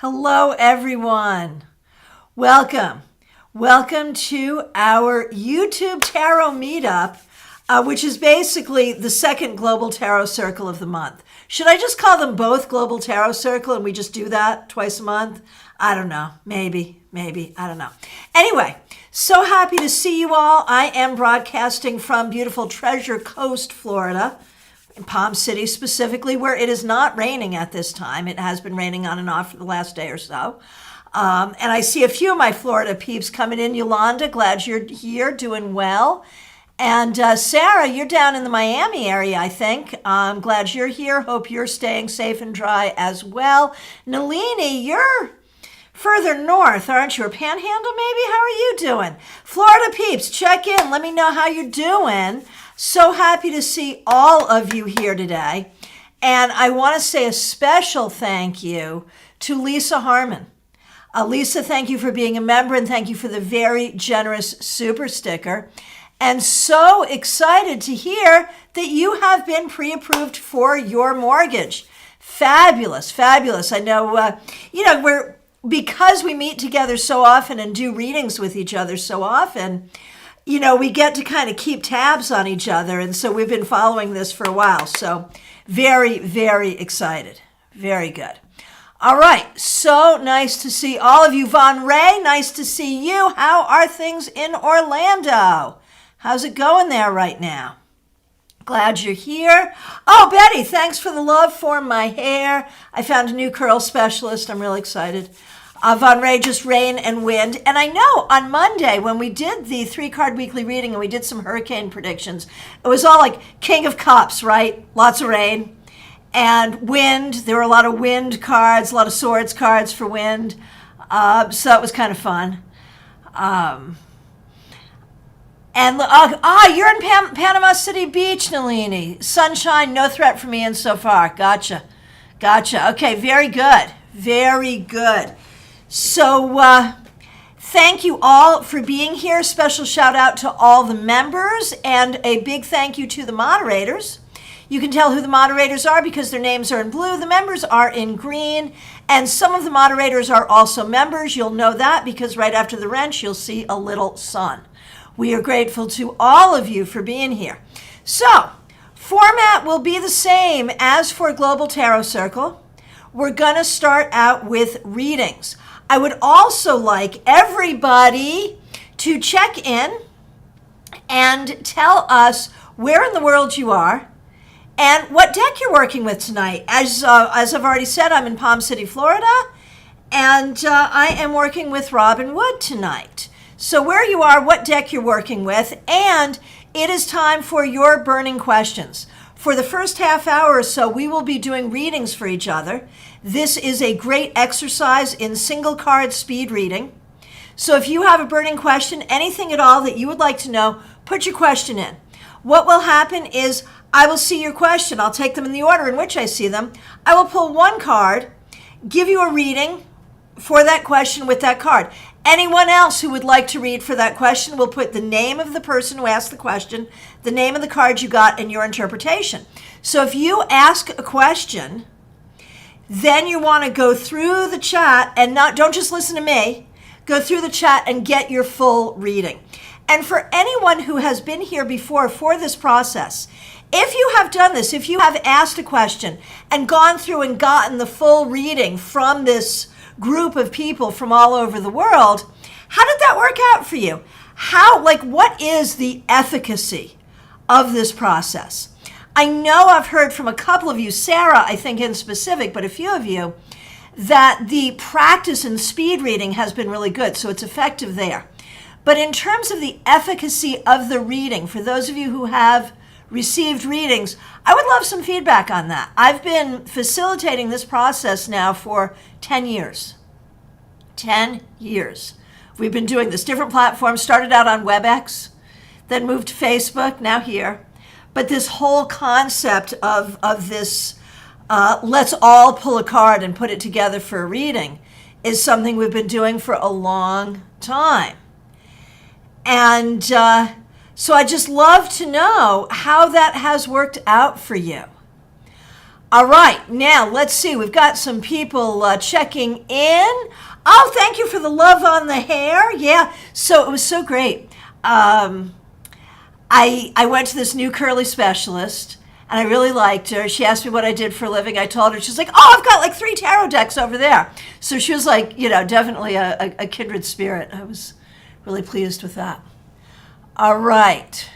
Hello, everyone. Welcome. Welcome to our YouTube Tarot Meetup, which is basically the second Global Tarot Circle of the month. Should I just call them both Global Tarot Circle and we just do that twice a month? I don't know. Maybe. I don't know. Anyway, so happy to see you all. I am broadcasting from beautiful Treasure Coast, Florida. In Palm City specifically, where it is not raining at this time. It has been raining on and off for the last day or so. And I see a few of my Florida peeps coming in. Yolanda, glad you're here, doing well. And Sarah, you're down in the Miami area, I think. I'm glad you're here. Hope you're staying safe and dry as well. Nalini, you're further north, aren't you? Or Panhandle, maybe? How are you doing? Florida peeps, check in. Let me know how you're doing. So happy to see all of you here today. And I want to say a special thank you to Lisa Harmon. Lisa, thank you for being a member and thank you for the very generous super sticker. And so excited to hear that you have been pre-approved for your mortgage. Fabulous. I know, because we meet together so often and do readings with each other so often, we get to kind of keep tabs on each other. And so we've been following this for a while. So very, very excited. Very good. All right. So nice to see all of you. Von Ray, nice to see you. How are things in Orlando? How's it going there right now? Glad you're here. Oh, Betty, thanks for the love for my hair. I found a new curl specialist. I'm really excited. Von Ray, just rain and wind. And I know on Monday when we did the 3-card weekly reading and we did some hurricane predictions, it was all like King of Cups, right? Lots of rain and wind. There were a lot of wind cards, a lot of swords cards for wind. So it was kind of fun. You're in Panama City Beach, Nalini. Sunshine, no threat from Ian so far. Gotcha. Okay, very good. Very good. So thank you all for being here. Special shout out to all the members and a big thank you to the moderators. You can tell who the moderators are because their names are in blue. The members are in green. And some of the moderators are also members. You'll know that because right after the wrench, you'll see a little sun. We are grateful to all of you for being here. So, format will be the same as for Global Tarot Circle. We're going to start out with readings. I would also like everybody to check in and tell us where in the world you are and what deck you're working with tonight. As I've already said, I'm in Palm City, Florida, and I am working with Robin Wood tonight. So where you are, what deck you're working with, and it is time for your burning questions. For the first half hour or so, we will be doing readings for each other. This is a great exercise in single card speed reading. So if you have a burning question, anything at all that you would like to know, put your question in. What will happen is I will see your question. I'll take them in the order in which I see them. I will pull one card, give you a reading for that question with that card. Anyone else who would like to read for that question will put the name of the person who asked the question, the name of the card you got, and your interpretation. So if you ask a question, then you want to go through the chat and don't just listen to me. Go through the chat and get your full reading. And for anyone who has been here before for this process, if you have done this, if you have asked a question and gone through and gotten the full reading from this group of people from all over the world, how did that work out for you? What is the efficacy of this process? I know I've heard from a couple of you, Sarah, I think in specific, but a few of you, that the practice in speed reading has been really good, so it's effective there. But in terms of the efficacy of the reading, for those of you who have received readings, I would love some feedback on that. I've been facilitating this process now for 10 years. 10 years. We've been doing this. Different platforms, started out on WebEx, then moved to Facebook, now here. But this whole concept of this, let's all pull a card and put it together for a reading is something we've been doing for a long time. And so I just love to know how that has worked out for you. All right, now let's see. We've got some people checking in. Oh, thank you for the love on the hair. Yeah, so it was so great. I went to this new curly specialist, and I really liked her. She asked me what I did for a living. I told her. She's like, oh, I've got like 3 tarot decks over there. So she was like, definitely a kindred spirit. I was really pleased with that. All right.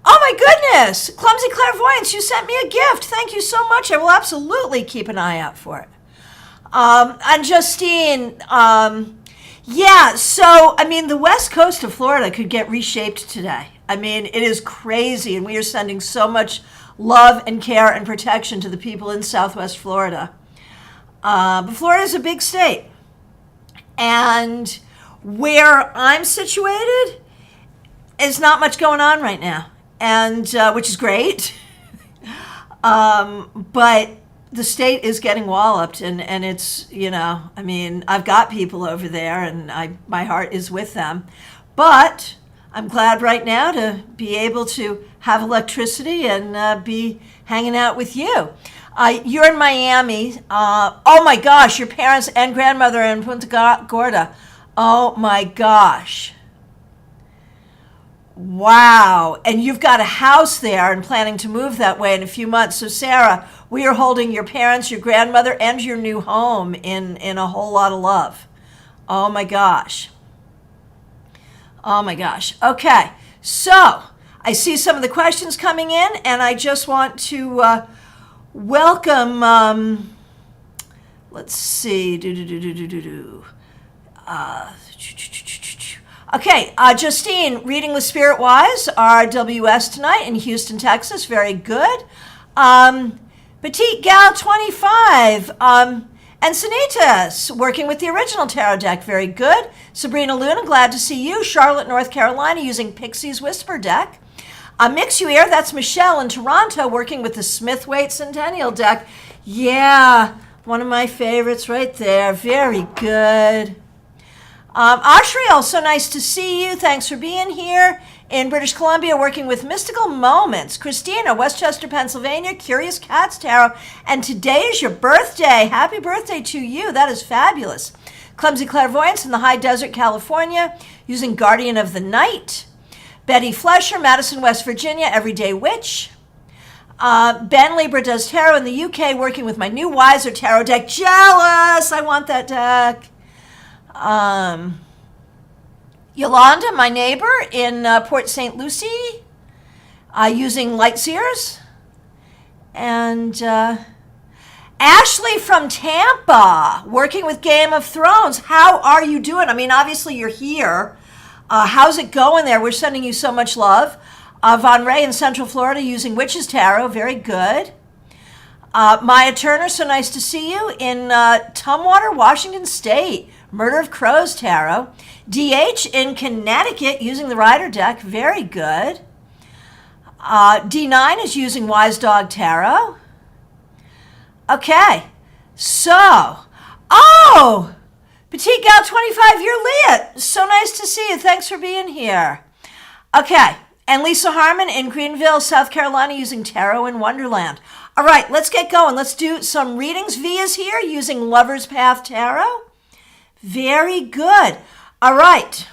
Oh my goodness, Clumsy Clairvoyance, you sent me a gift. Thank you so much. I will absolutely keep an eye out for it. And Justine, yeah, so, the West Coast of Florida could get reshaped today. It is crazy, and we are sending so much love and care and protection to the people in Southwest Florida. But Florida is a big state. And where I'm situated is not much going on right now. And which is great, but the state is getting walloped, and it's, I've got people over there, and my heart is with them, but I'm glad right now to be able to have electricity and be hanging out with you. You're in Miami. Oh my gosh, your parents and grandmother are in Punta Gorda. Oh my gosh. Wow. And you've got a house there and planning to move that way in a few months. So Sarah, we are holding your parents, your grandmother, and your new home in a whole lot of love. Oh my gosh. Oh my gosh. Okay. So I see some of the questions coming in, and I just want to welcome, let's see. Okay, Justine, reading with Spirit Wise, RWS tonight in Houston, Texas. Very good. Petite Gal 25, Encinitas, working with the original tarot deck. Very good. Sabrina Luna, glad to see you. Charlotte, North Carolina, using Pixie's Whisper deck. Mix You Air, that's Michelle in Toronto, working with the Smithwaite Centennial deck. Yeah, one of my favorites right there. Very good. Ashriel, so nice to see you. Thanks for being here. In British Columbia, working with Mystical Moments. Christina, Westchester, Pennsylvania, Curious Cats Tarot. And today is your birthday. Happy birthday to you. That is fabulous. Clumsy Clairvoyance in the High Desert, California, using Guardian of the Night. Betty Flesher, Madison, West Virginia, Everyday Witch. Ben Libra does tarot in the UK, working with my new Wiser tarot deck. Jealous! I want that deck. Yolanda, my neighbor in Port St. Lucie, using Lightseers. And Ashley from Tampa, working with Game of Thrones. How are you doing? Obviously you're here. How's it going there? We're sending you so much love. Von Ray in Central Florida, using Witches Tarot. Very good. Maya Turner, so nice to see you in Tumwater, Washington State. Murder of Crows Tarot. DH in Connecticut, using the Rider deck. Very good. D9 is using Wise Dog Tarot. Okay. So, Petite Gal 25, you're lit. So nice to see you. Thanks for being here. Okay. And Lisa Harmon in Greenville, South Carolina, using Tarot in Wonderland. All right, let's get going. Let's do some readings. Via's here, using Lover's Path Tarot. Very good. All right.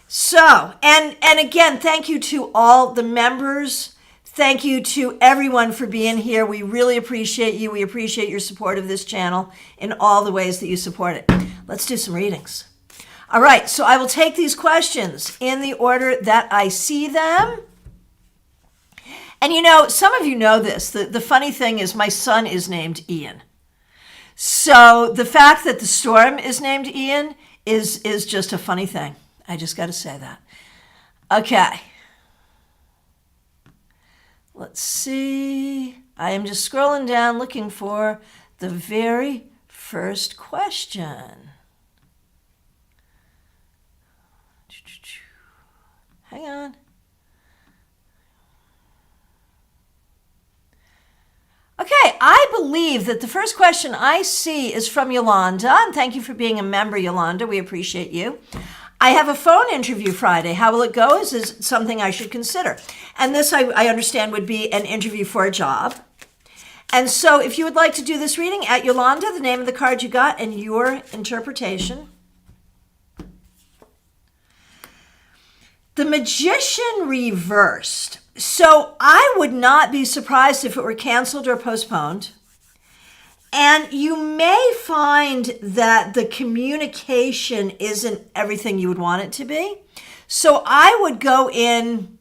So, and again, thank you to all the members. Thank you to everyone for being here. We really appreciate you. We appreciate your support of this channel in all the ways that you support it. Let's do some readings. All right, so I will take these questions in the order that I see them. And some of you know this. The funny thing is my son is named Ian. So the fact that the storm is named Ian is just a funny thing. I just got to say that. Okay. Let's see. I am just scrolling down looking for the very first question. Hang on. Okay, I believe that the first question I see is from Yolanda, and thank you for being a member, Yolanda. We appreciate you. I have a phone interview Friday. How will it go is something I should consider. And this, I understand, would be an interview for a job. And so if you would like to do this reading, at Yolanda, the name of the card you got, and your interpretation. The Magician reversed. So I would not be surprised if it were canceled or postponed. And you may find that the communication isn't everything you would want it to be. So I would go in,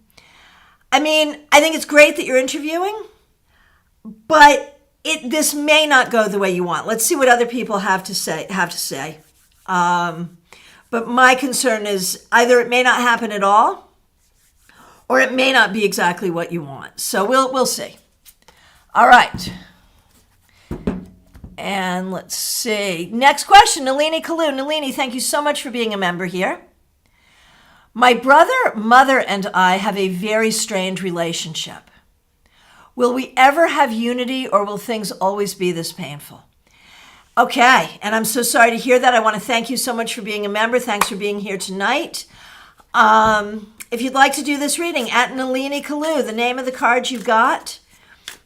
I think it's great that you're interviewing, but this may not go the way you want. Let's see what other people have to say. But my concern is either it may not happen at all, or it may not be exactly what you want. So we'll see. All right. And let's see. Next question, Nalini Kalu. Nalini, thank you so much for being a member here. My brother, mother, and I have a very strange relationship. Will we ever have unity, or will things always be this painful? Okay, and I'm so sorry to hear that. I want to thank you so much for being a member. Thanks for being here tonight. If you'd like to do this reading, at Nalini Kalu, the name of the card you got,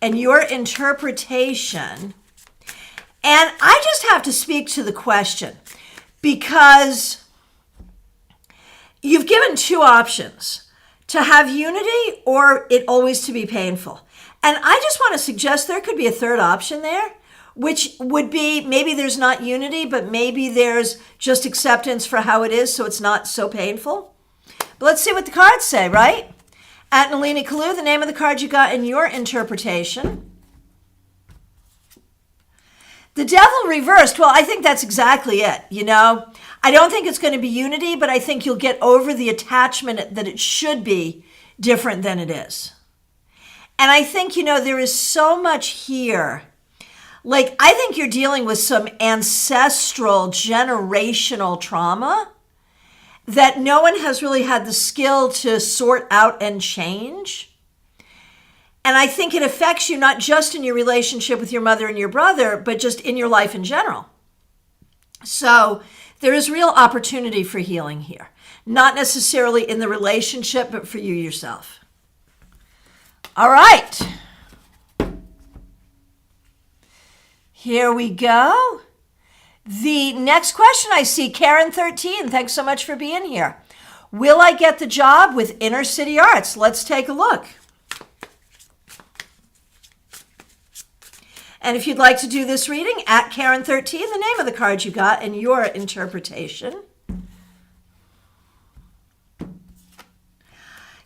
and your interpretation. And I just have to speak to the question, because you've given two options, to have unity or it always to be painful. And I just want to suggest there could be a third option there, which would be maybe there's not unity, but maybe there's just acceptance for how it is, so it's not so painful. But let's see what the cards say, right? At Nalini Kalu, the name of the card you got in your interpretation. The Devil reversed. Well, I think that's exactly it, I don't think it's going to be unity, but I think you'll get over the attachment that it should be different than it is. And I think, there is so much here. Like, I think you're dealing with some ancestral, generational trauma that no one has really had the skill to sort out and change. And I think it affects you not just in your relationship with your mother and your brother, but just in your life in general. So there is real opportunity for healing here. Not necessarily in the relationship, but for you yourself. All right. Here we go. The next question I see, Karen 13. Thanks so much for being here. Will I get the job with Inner City Arts? Let's take a look. And if you'd like to do this reading, at Karen 13, the name of the card you got and your interpretation.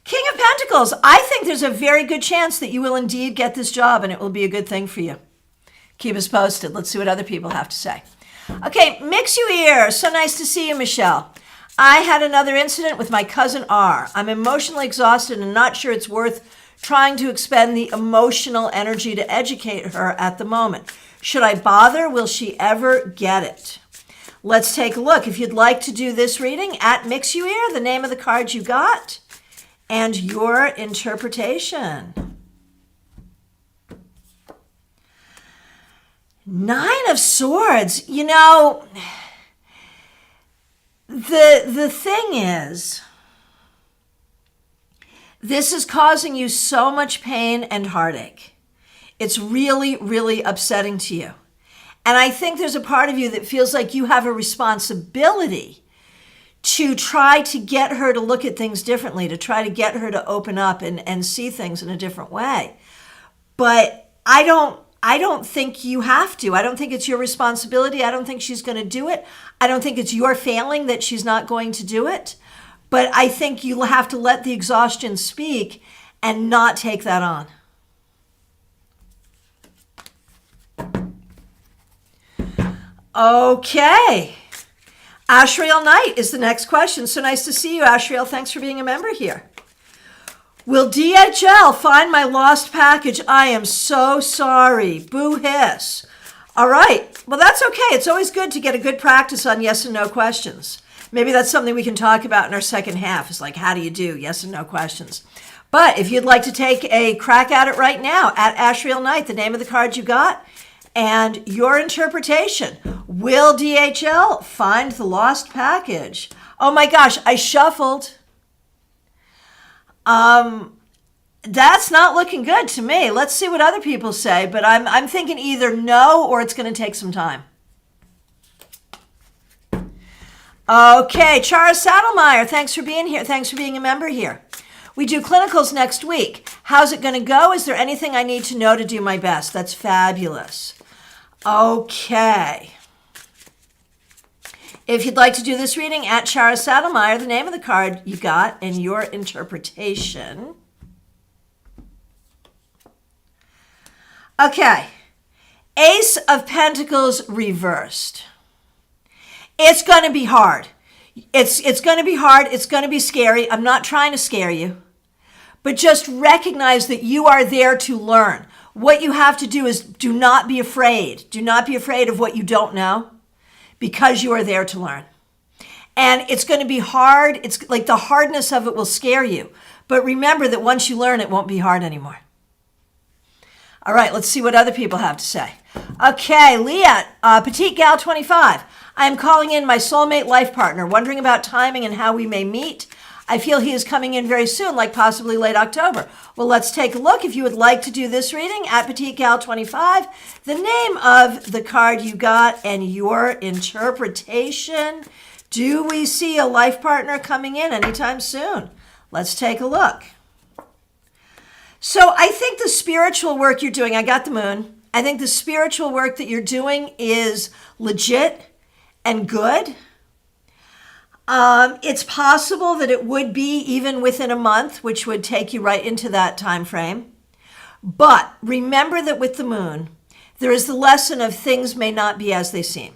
King of Pentacles. I think there's a very good chance that you will indeed get this job and it will be a good thing for you. Keep us posted. Let's see what other people have to say. Okay, Mix You Ear. So nice to see you, Michelle. I had another incident with my cousin R. I'm emotionally exhausted and not sure it's worth trying to expend the emotional energy to educate her at the moment. Should I bother? Will she ever get it? Let's take a look. If you'd like to do this reading, at Mix You Ear, the name of the card you got and your interpretation. Nine of Swords. The thing is, this is causing you so much pain and heartache. It's really, really upsetting to you. And I think there's a part of you that feels like you have a responsibility to try to get her to look at things differently, to try to get her to open up and see things in a different way. But I don't think you have to. I don't think it's your responsibility. I don't think she's going to do it. I don't think it's your failing that she's not going to do it. But I think you'll have to let the exhaustion speak and not take that on. Okay. Ashriel Knight is the next question. So nice to see you, Ashriel. Thanks for being a member here. Will DHL find my lost package? I am so sorry. Boo hiss. All right. Well, that's okay. It's always good to get a good practice on yes and no questions. Maybe that's something we can talk about in our second half, is like, how do you do yes and no questions? But if you'd like to take a crack at it right now, at Ashriel Knight, the name of the card you got and your interpretation. Will DHL find the lost package? Oh my gosh, I shuffled. That's not looking good to me. Let's see what other people say, but I'm thinking either no or it's going to take some time. Okay, Chara Saddlemeyer, thanks for being here. Thanks for being a member here. We do clinicals next week. How's it going to go? Is there anything I need to know to do my best? That's fabulous. Okay. If you'd like to do this reading, at Chara Saddlemeyer, the name of the card you got and your interpretation. Okay. Ace of Pentacles reversed. It's going to be hard. It's going to be hard. It's going to be scary. I'm not trying to scare you. But just recognize that you are there to learn. What you have to do is do not be afraid. Do not be afraid of what you don't know, because you are there to learn. And it's going to be hard. It's like the hardness of it will scare you. But remember that once you learn, it won't be hard anymore. All right, let's see what other people have to say. Okay, Leah, Petite Gal 25. I am calling in my soulmate life partner, wondering about timing and how we may meet. I feel he is coming in very soon, like possibly late October. Well, let's take a look. If you would like to do this reading, at Petite Gal 25, the name of the card you got and your interpretation. Do we see a life partner coming in anytime soon? Let's take a look. So I think the spiritual work you're doing, I got the moon. I think the spiritual work that you're doing is legit and good. It's possible that it would be even within a month, which would take you right into that time frame. But remember that with the moon, there is the lesson of things may not be as they seem.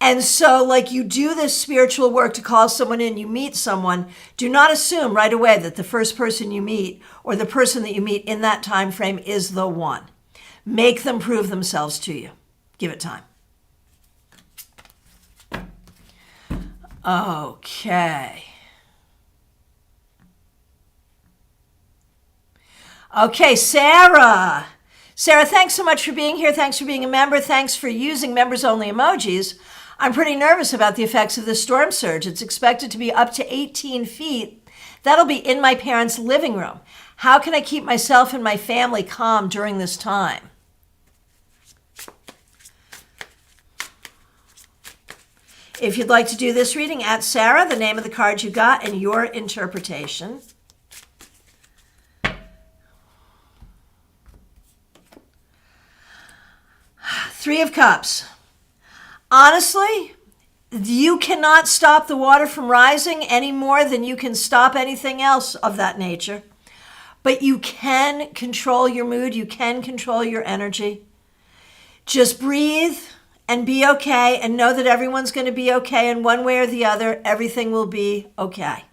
And so like you do this spiritual work to call someone in, you meet someone, do not assume right away that the first person you meet or the person that you meet in that time frame is the one. Make them prove themselves to you. Give it time. Okay. Okay, Sarah. Sarah, thanks so much for being here. Thanks for being a member. Thanks for using members-only emojis. I'm pretty nervous about the effects of this storm surge. It's expected to be up to 18 feet. That'll be in my parents' living room. How can I keep myself and my family calm during this time? If you'd like to do this reading, at Sarah, the name of the card you got and your interpretation. Three of Cups. Honestly, you cannot stop the water from rising any more than you can stop anything else of that nature. But you can control your mood. You can control your energy. Just breathe and be okay, and know that everyone's going to be okay, and one way or the other, everything will be okay.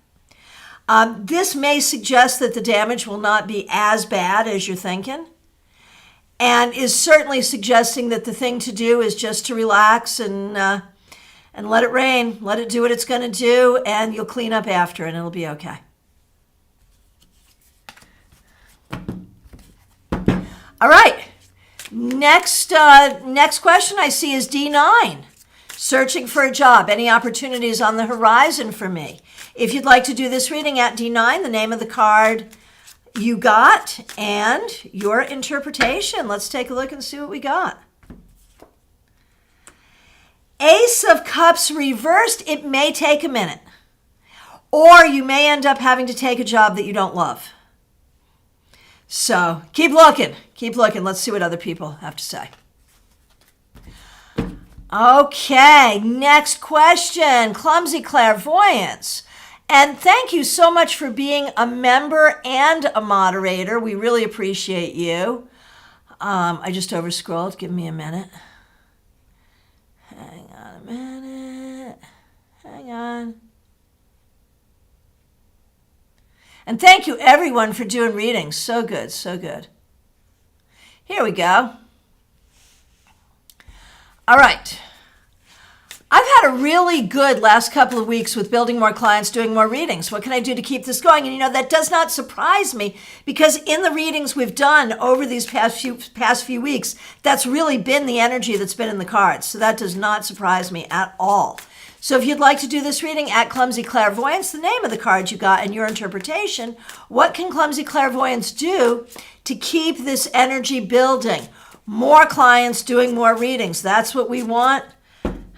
This may suggest that the damage will not be as bad as you're thinking, and is certainly suggesting that the thing to do is just to relax and let it rain. Let it do what it's going to do, and you'll clean up after, and it'll be okay. All right. Next question I see is D9. Searching for a job. Any opportunities on the horizon for me? If you'd like to do this reading, at D9, the name of the card you got and your interpretation. Let's take a look and see what we got. Ace of Cups reversed. It may take a minute. Or you may end up having to take a job that you don't love. So keep looking. Keep looking. Let's see what other people have to say. Okay, next question. Clumsy Clairvoyance. And thank you so much for being a member and a moderator. We really appreciate you. I just overscrolled. Give me a minute. Hang on a minute. Hang on. And thank you, everyone, for doing readings. So good, so good. Here we go. All right. I've had a really good last couple of weeks with building more clients, doing more readings. What can I do to keep this going? And you know, that does not surprise me, because in the readings we've done over these past few weeks, that's really been the energy that's been in the cards. So that does not surprise me at all. So if you'd like to do this reading at Clumsy Clairvoyance, the name of the card you got and your interpretation, what can Clumsy Clairvoyance do to keep this energy building? More clients doing more readings. That's what we want.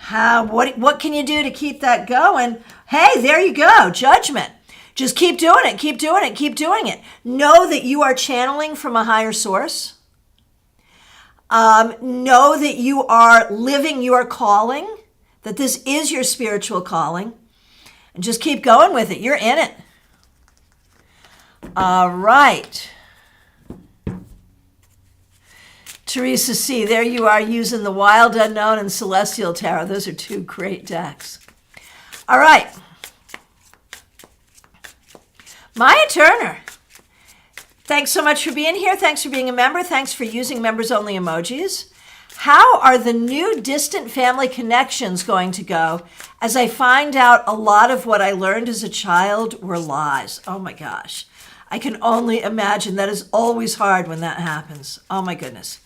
What can you do to keep that going? Hey, there you go. Judgment. Just keep doing it. Keep doing it. Keep doing it. Know that you are channeling from a higher source. Know that you are living your calling, that this is your spiritual calling, and just keep going with it. You're in it. All right. Teresa C., there you are using the Wild Unknown and Celestial Tarot. Those are two great decks. All right. Maya Turner, thanks so much for being here. Thanks for being a member. Thanks for using members-only emojis. How are the new distant family connections going to go as I find out a lot of what I learned as a child were lies? Oh my gosh. I can only imagine. That is always hard when that happens. Oh my goodness.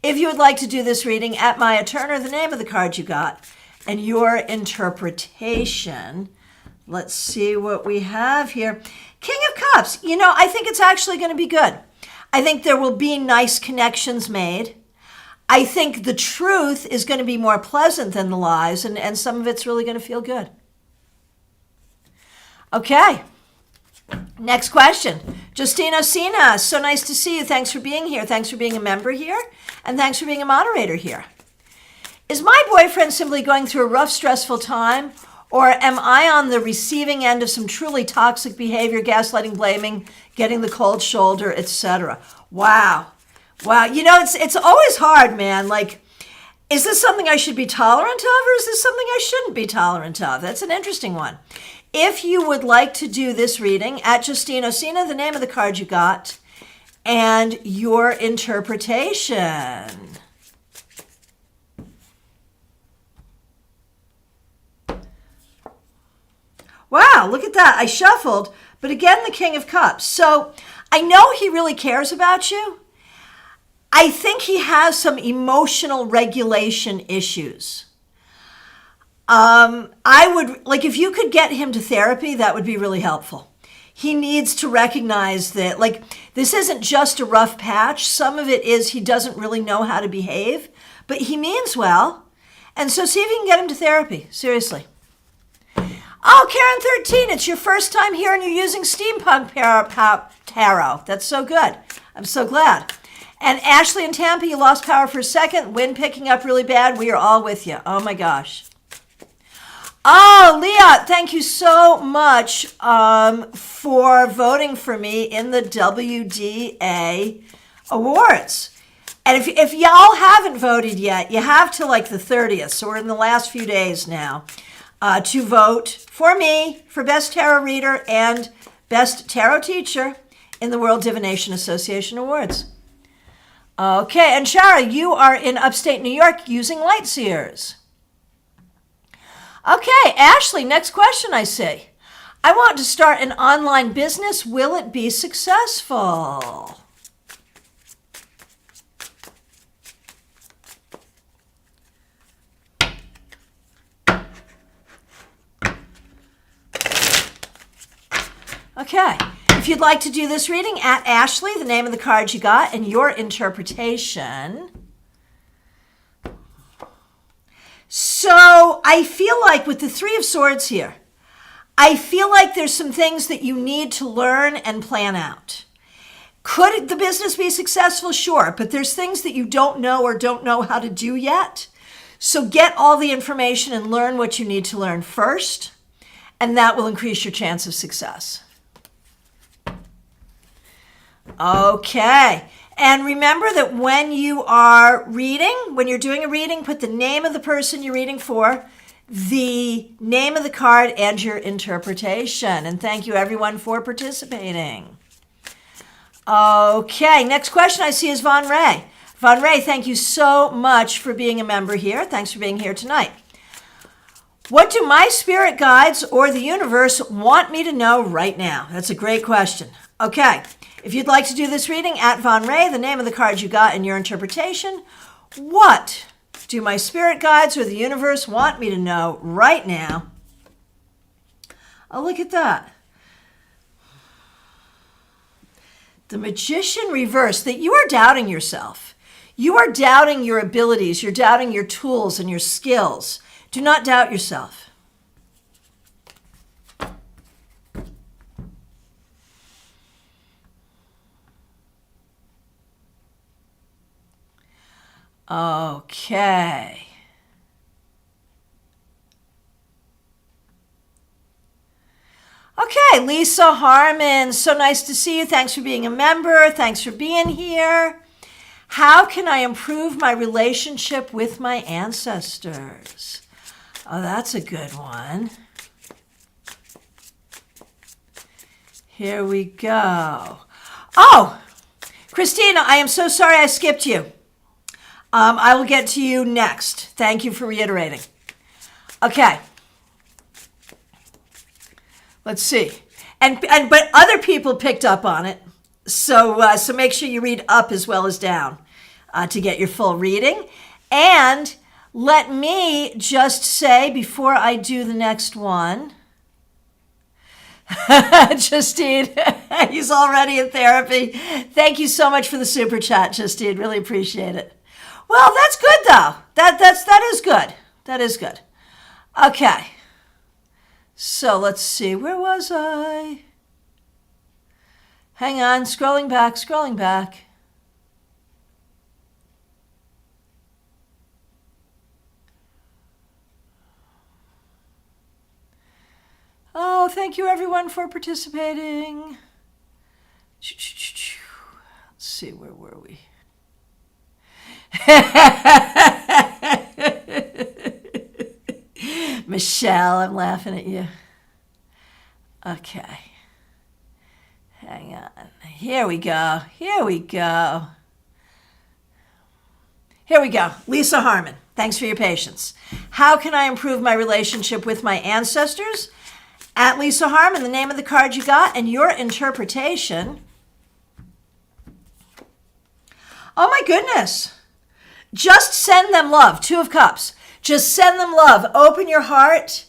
If you would like to do this reading at Maya Turner, the name of the card you got and your interpretation. Let's see what we have here. King of Cups. You know, I think it's actually going to be good. I think there will be nice connections made. I think the truth is going to be more pleasant than the lies, and some of it's really going to feel good. Okay. Next question. Justino Sina, so nice to see you. Thanks for being here. Thanks for being a member here, and thanks for being a moderator here. Is my boyfriend simply going through a rough, stressful time, or am I on the receiving end of some truly toxic behavior, gaslighting, blaming, getting the cold shoulder, etc.? Wow. Wow. You know, it's always hard, man. Like, is this something I should be tolerant of, or is this something I shouldn't be tolerant of? That's an interesting one. If you would like to do this reading at Justino Sina, the name of the card you got, and your interpretation. Wow, look at that. I shuffled, but again, the King of Cups. So I know he really cares about you. I think he has some emotional regulation issues. I would, like, if you could get him to therapy, that would be really helpful. He needs to recognize that, like, this isn't just a rough patch. Some of it is he doesn't really know how to behave, but he means well. And so see if you can get him to therapy. Seriously. Oh, Karen 13, it's your first time here and you're using Steampunk Tarot. That's so good. I'm so glad. And Ashley in Tampa, you lost power for a second. Wind picking up really bad. We are all with you. Oh my gosh. Oh, Leah, thank you so much for voting for me in the WDA Awards. And if y'all haven't voted yet, you have till like the 30th. So we're in the last few days now to vote for me for Best Tarot Reader and Best Tarot Teacher in the World Divination Association Awards. Okay, and Shara, you are in upstate New York using Light Seers. Okay, Ashley, next question I see. I want to start an online business. Will it be successful? Okay, if you'd like to do this reading at Ashley, the name of the card you got, and your interpretation. So I feel like with the Three of Swords here, I feel like there's some things that you need to learn and plan out. Could the business be successful? Sure, but there's things that you don't know or don't know how to do yet. So get all the information and learn what you need to learn first, and that will increase your chance of success. Okay. And remember that when you are reading, when you're doing a reading, put the name of the person you're reading for, the name of the card, and your interpretation. And thank you, everyone, for participating. Okay, next question I see is Von Ray. Von Ray, thank you so much for being a member here. Thanks for being here tonight. What do my spirit guides or the universe want me to know right now? That's a great question. Okay. If you'd like to do this reading at Von Ray, the name of the card you got and your interpretation, what Do my spirit guides or the universe want me to know right now? Oh, look at that. The Magician reversed, that you are doubting yourself. You are doubting your abilities. You're doubting your tools and your skills. Do not doubt yourself. Okay. Okay, Lisa Harmon, so nice to see you. Thanks for being a member. Thanks for being here. How can I improve my relationship with my ancestors? Oh, that's a good one. Here we go. Oh, Christina, I am so sorry I skipped you. I will get to you next. Thank you for reiterating. Okay. Let's see. But other people picked up on it. So make sure you read up as well as down to get your full reading. And let me just say before I do the next one, Justine, he's already in therapy. Thank you so much for the super chat, Justine. Really appreciate it. Well, that's good though. That is good. That is good. Okay. So let's see. Where was I? Hang on. Scrolling back. Oh, thank you everyone for participating. Let's see, where were we? Michelle, I'm laughing at you. Okay. Hang on. Here we go. Lisa Harmon, thanks for your patience. How can I improve my relationship with my ancestors? At Lisa Harmon, the name of the card you got, and your interpretation. Oh my goodness. Just send them love. 2 of Cups. Just send them love. Open your heart.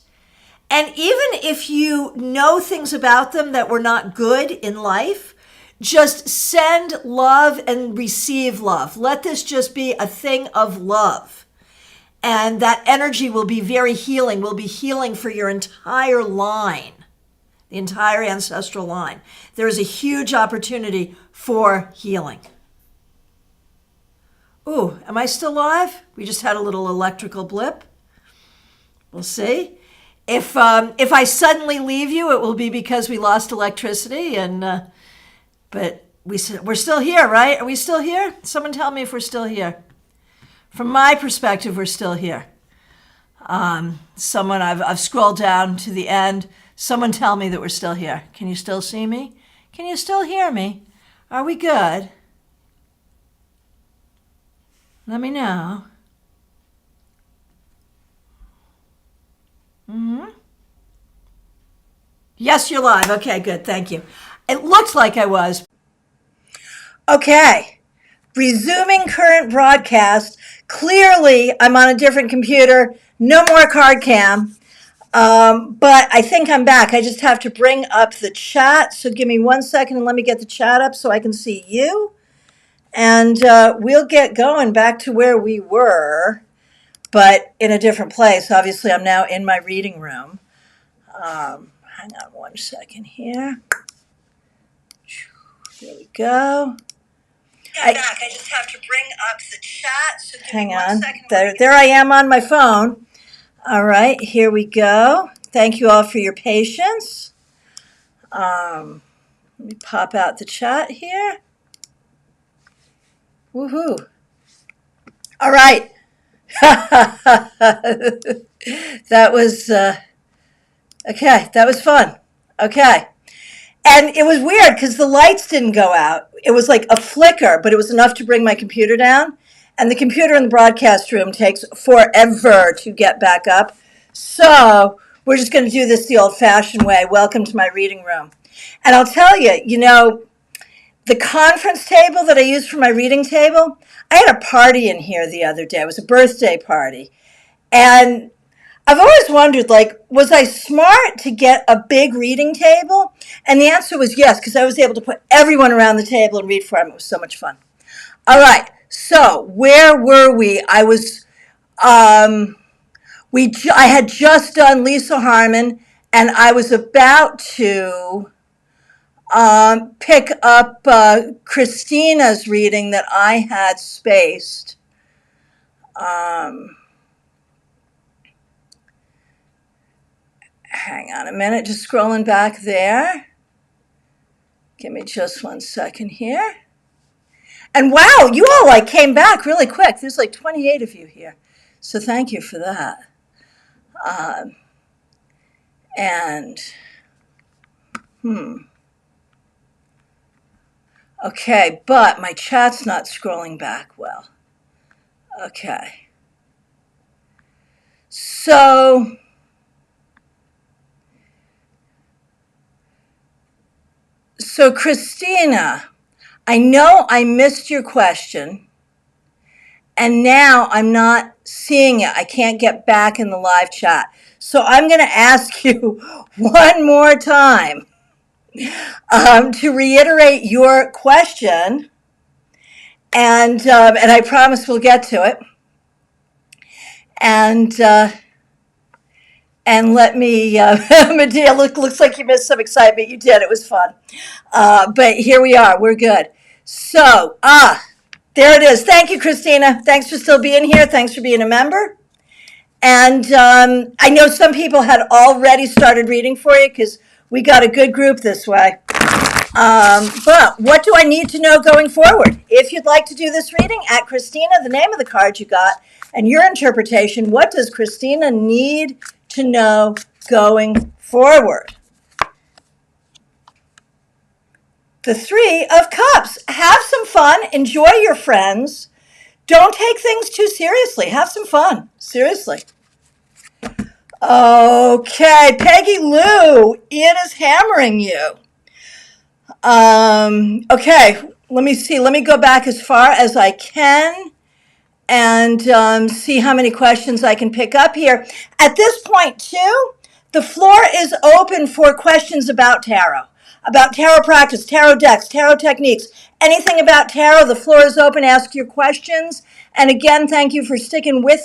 And even if you know things about them that were not good in life, just send love and receive love. Let this just be a thing of love. And that energy will be very healing, will be healing for your entire line, the entire ancestral line. There is a huge opportunity for healing. Ooh, am I still live? We just had a little electrical blip. We'll see. If I suddenly leave you, it will be because we lost electricity. But we're still here, right? Are we still here? Someone tell me if we're still here. From my perspective, we're still here. I've scrolled down to the end. Someone tell me that we're still here. Can you still see me? Can you still hear me? Are we good? Let me know. Yes, you're live. Okay, good. Thank you. It looked like I was. Okay. Resuming current broadcast. Clearly, I'm on a different computer. No more card cam. But I think I'm back. I just have to bring up the chat. So give me 1 second and let me get the chat up so I can see you. And we'll get going back to where we were, but in a different place. Obviously, I'm now in my reading room. Hang on 1 second here. There we go. I'm back. I just have to bring up the chat. So hang on. There I am on my phone. All right, here we go. Thank you all for your patience. Let me pop out the chat here. Woohoo. All right. That was, okay, that was fun. Okay. And it was weird because the lights didn't go out. It was like a flicker, but it was enough to bring my computer down. And the computer in the broadcast room takes forever to get back up. So we're just going to do this the old-fashioned way. Welcome to my reading room. And I'll tell you, the conference table that I use for my reading table, I had a party in here the other day. It was a birthday party. And I've always wondered, like, was I smart to get a big reading table? And the answer was yes, because I was able to put everyone around the table and read for them. It was so much fun. All right, so where were we? I had just done Lisa Harmon, and I was about to pick up Christina's reading that I had spaced. Hang on a minute, just scrolling back there. Give me just 1 second here. And wow, you all like came back really quick. There's like 28 of you here. So thank you for that. Okay, but my chat's not scrolling back well. Okay. So Christina, I know I missed your question, and now I'm not seeing it. I can't get back in the live chat. So I'm going to ask you one more time to reiterate your question, and I promise we'll get to it. And let me, Medea, looks like you missed some excitement. You did. It was fun. But here we are. We're good. So, there it is. Thank you, Christina. Thanks for still being here. Thanks for being a member. And I know some people had already started reading for you because we got a good group this way. But what do I need to know going forward? If you'd like to do this reading, at Christina, the name of the card you got, and your interpretation, what does Christina need to know going forward? The Three of Cups. Have some fun. Enjoy your friends. Don't take things too seriously. Have some fun. Seriously. Okay, Peggy Lou, it is hammering you. Okay, let me see. Let me go back as far as I can and see how many questions I can pick up here. At this point, too, the floor is open for questions about tarot practice, tarot decks, tarot techniques, anything about tarot. The floor is open. Ask your questions. And again, thank you for sticking with